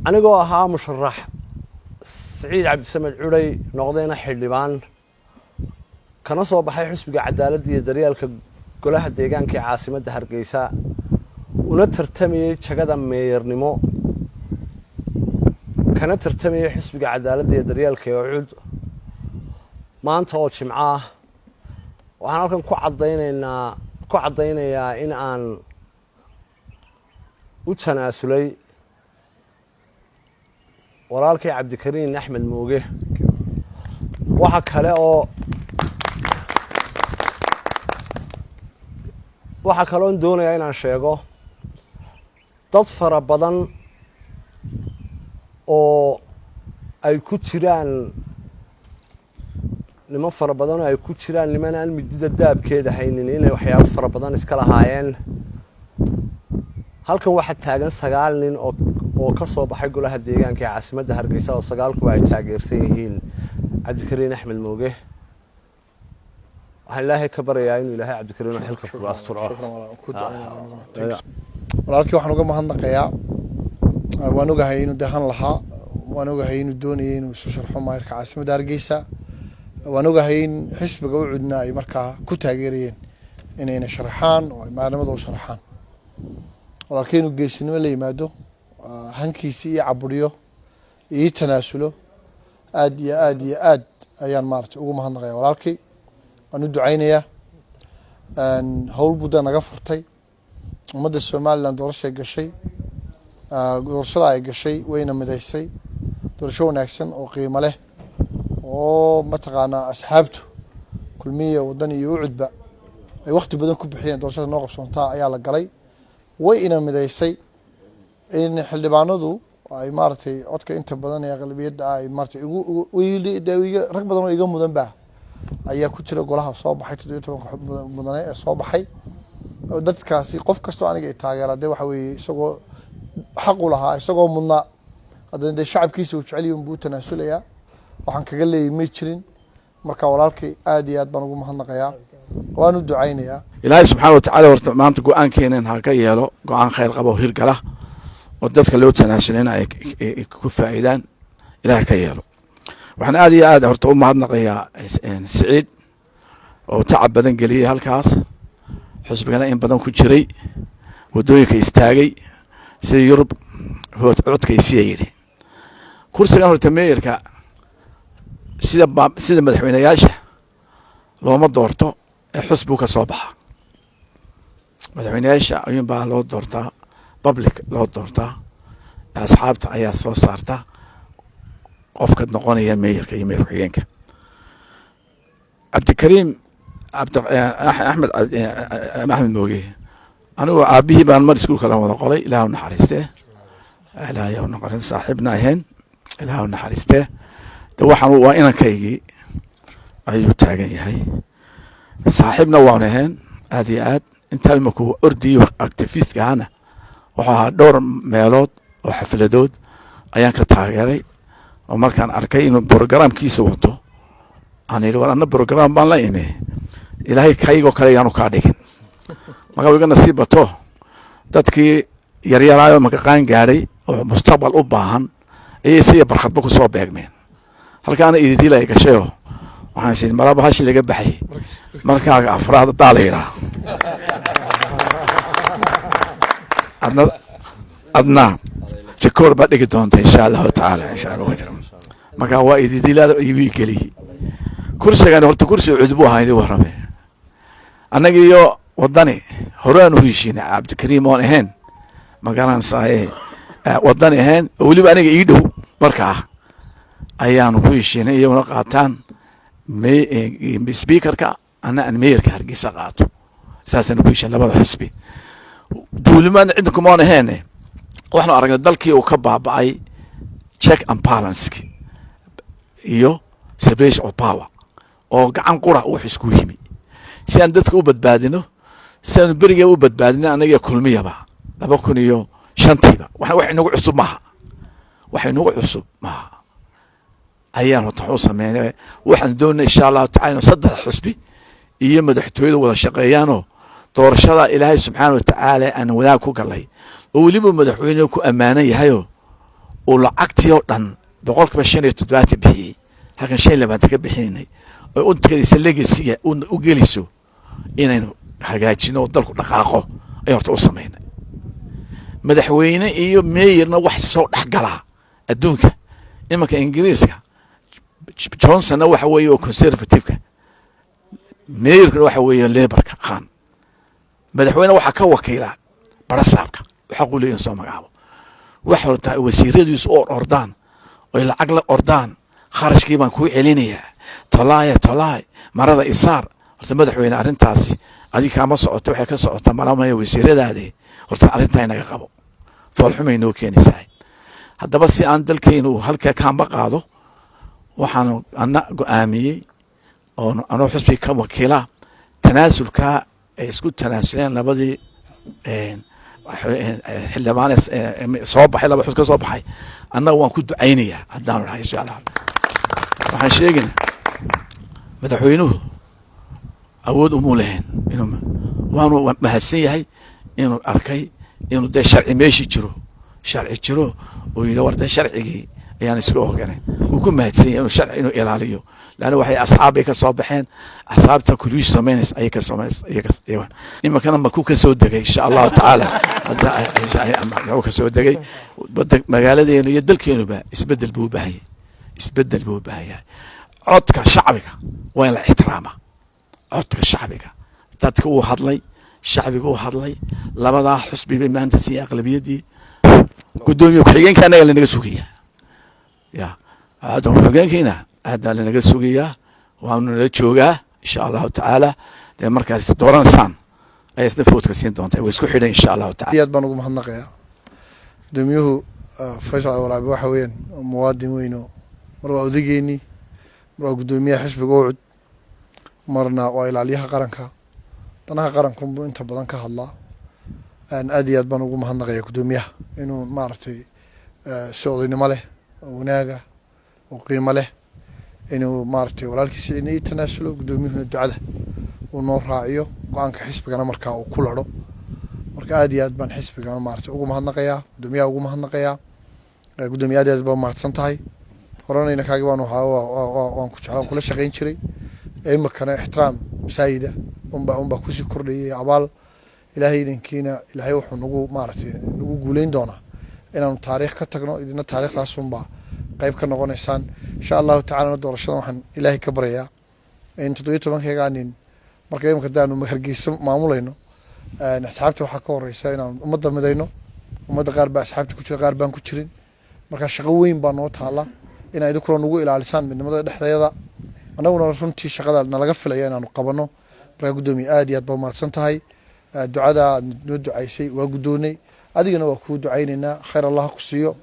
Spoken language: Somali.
anigoo ahaa musharax Saciid Cabdisamed Curay noqdayna xildhibaan kana soo baxay xisbiga cadaaladda iyo daryeelka golaha deegaanka ee caasimadda Hargeysa una tartamiyay jagada meeyarnimo kana tartamiyay xisbiga cadaaladda iyo daryeelka ee Ucud maanta oo Jimco ah waxaan halkan ku cadaynayaa in aan u tanaasulay walaalkay Cabdikariin Axmed Mooge waxa kale oo doonayaa inaan sheego dad fara badan oo ay ku jiraan niman fara badan oo ay ku jiraan niman aan midida daabkeeda haynin inay waxyaabo fara badan iska lahaayeen halkan waxa taagan 9 nin oo ka soo baxay golaha deegaanka ee caasimadda Hargeysa oo 9 ku ay taageersan yihiin Cabdikariin Axmed Mooge waxaan ilaahay ka baryayaa inuu ilaahay Cabdikariin xilka ku asturo walaalkii waxaan uga mahadnaqayaa waan ogahay inuu dahan lahaa waan ogahay inuu doonayay inuu isu sharxo maayirka caasimadda Hargeysa waan ogahay in xisbiga u cudna ay markaa ku taageerayeen inayna sharaxaan oo maamulada u sharaxaan walaalkii inuu geesinimo la yimaado hankiisi iyo caburiyo iyo tanaasulo aad ayaan maartay ugu mahadnaqayaa walaalkii waan u ducaynayaa hawl buda naga furtay ummadda Soomaaliland doorashada ay gashay wayna midaysay doorasho wanaagsan oo qiimo leh oo mataqaanaa asxaabtu kulmiye wadan iyo Ucudba ay waqti badan ku bixiyeen doorashada noo qabsoontaa ayaa la galay way ina midaysay in xildhibaanadu ay maartay codka inta badan ee aqlabiyada ay maartay rag badan oo iga mudan baa ayaa ku jira golaha soo baxay 17 mudane ee soo baxay dadkaasi qof kasto aniga ay taageerade waxa weeye isagoo xaq u lahaa isagoo mudna hadda shacabkiisa uu jecel yahay buu tanaasulaya waxaan kaga leeyahay ma jirin marka walaalkay aad iyo aad baan ugu mahadnaqayaa waan u ducaynayaa ilaahay subxaanahu wa ta'aala horta maanta go'aankeenan ha ka yeelo go'aan khayr qabo hirgala oo dadka loo tanaasulina ay ku faa'iidaan ilaahay ka yeelo waxaan aad iyo aad horta u mahadnaqayaa Saciid oo tacab badan galiyay halkaas xisbigana in badan ku jiray wadooyinka istaagay sida Yurub codkaysiga yiri kursigan horta meeyarka sida madaxweynayaasha looma doorto ee xisbigu ka soo baxa madaxweynayaasha ayuun baa loo doortaa public loo doortaa asxaabta ayaa soo saarta qofka noqonaya meeyarka iyo meeyar xigeenka Cabdikariin Axmed Mooge anigu aabihii baan mar iskuulka la wada qolay ilaahu naxariistee ilaahay uu noqon saaxiibna ahayn ilaahu naxariistee waxaan waa inankaygi ayuu taagan yahay saaxiibna waan ahayn aad iyo aad inta imku ordiyo activist gaana waxa dhowr meelood oo xafladood ayaan ka taageeray oo markaan arkay inuu programkiisa wato aan ila warana program baan la imay ilaahay kaygo kale yaanu ka dhigin marka wiiga nasiibato dadkii yaryaraayo maqaan gaaray oo mustaqbal u baahan ay si barxadba ku soo beegmeen halkaana idil ay gashayo waxaan siin maraba hashi laga baxay markaaga afraad daalayra adna jikoor ba dhigi doonta insha Allah taala insha Allah marka waa idilada ibi gali kursigan horta kursi cudbo ahayd warabe anaga iyo wadani horaan u heshiina Cabdikariin oo ahayn magaran saaye wadani ahayn waliba aniga ii dhow markaa ayaan ku heshiinay iyaguna qaataan speakerka ana meeyarka Hargeysa qaato saasan ku heshiin labada xisbi duulimaan cidkuma ahayn waxaan aragnay dalkii uu ka baaba'ay check and balance iyo separation of power oo gacan qura wax isku yimi si aan dadka u badbaadino si aan bariga u badbaadino anaga kulmiyaba 2005 wax inagu cusub maaha ayaan u sameeyay waxaan doonay insha Allah ta'ala saddex xusbi iyo madaxtooyada wada shaqeeyaan doorashada Ilaahay subxaanahu wa ta'ala aan wadaag ku galay oo waliba madaxweynuhu ku amaanan yahay oo lacagtii oo dhan boqolkiiba 75 bixiyey halkan 25 ka bixinay oo untigaysa legacy u geliso inaynu hagaajino dalku dhaqaaqo ay horta u sameeyay madaxweyne iyo mayorna wax soo dhaxgala adduunka imanka Ingiriiska Johnson waxa weeye oo conservative-ka mayorka waxa weeye Labour-ka khan madaxweyne waxa ka wakiila barasaabka waxa uu leeyahay soo magacaabo waxa horta wasiiradiisu oo ordaan oo lacag la ordaan kharashkii baan ku celinayaa tolaay marada isaar horta madaxweyne arintaasi adiga kama socoto waxa ka socota malaamaya wasiiradaade horta arinta inaga qabo foolxumayno keenaysaa haddaba si aan dalkeenu halka ka qaado waxaan ana go'aamiyay oo anoo xusbi ka wakiila tanaasulka ay isku tanaasuleen labadii xildhibaan soo baxay laba xus ka soo baxay annaga waan ku ducaynayaa haddaan rahay insha Allah waxaan sheegaynaa madaxweynuhu awood uma lahayn inuu waanu mahadsan yahay inuu arkay inuu de sharci meeshii jiro oo ila warta sharcigii ayaan isku ogaanay uu ku mahadsan yahay inuu sharci inuu ilaaliyo laana waxay asxaabay ka soo baxeen asxaabta kulliis sameeynaysa ay ka sameeyay imakana ma ku ka soo dagay insha Allah taala hadda ay ka soo dagay magaaladeena iyo dalkeenuba isbedel buu baahay codka shacbiga waa in la ixtiraama codka shacbiga dadka uu hadlay shacbiga uu hadlay labada xusbi bay maanta si aqlabiyadii gudoomiye ku-xigeenka anaga la naga sugaya ya hada ku-xigeenkina hada la naga sugaya waanu la joogaa insha Allah taala de markaas dooransan ay isna foodka siin doontaa way isku xidhan insha Allah taala aad baan ugu mahadnaqayaa gudoomiyuhu Faysal Waraabi waxa weeyaan muwaadin weyn oo mar waa odageeni mar waa gudoomiyaha xisbiga oo marna waa ilaaliyaha qaranka danaha qaranku inta badan ka hadlaa aad iyo aad baan ugu mahadnaqayaa gudoomiyaha inuu maartay socodnimo leh wanaaga oo qiimo leh inuu maartay walaalkiisa inay tanaasulo gudoomiyuhuna ducada uu noo raaciyo go'aanka xisbigana markaa uu ku laro marka aad iyo aad baan xisbigana maartay ugu mahadnaqayaa gudoomiyaha ugu mahadnaqayaa gudoomiyaha aad baan mahadsan tahay horanayna kaaga waan ku jeclaan kula shaqeyn jiray imakana ixtiraam saayida unba ku sii kordhayay abaal ilaahay idinkiina ilaahay wuxuu nagu maartay nagu guuleyn doonaa inaanu taariikh ka tagno idina taariikhdaas unba qayb ka noqonaysaan insha Allah taala doorashada waxaan ilaahay ka baryaa in 17-kaanin marka imka daanu Hargeysa maamulayno asxaabta waxa ka horeysa inaan ummadda midayno ummadda qaar baa asxaabta ku jira qaar baan ku jirin marka shaqo weyn baa noo taala in ay dadku nagu ilaalisaan midnimada dhexdeeda anaguna runtii shaqada nalaga filaya inaanu qabano marka gudoomiye aad iyo aad baa mahadsan tahay ducada noo ducaysay waa gudoonay adigana waa ku ducaynaynaa khayr Allah ku siiyo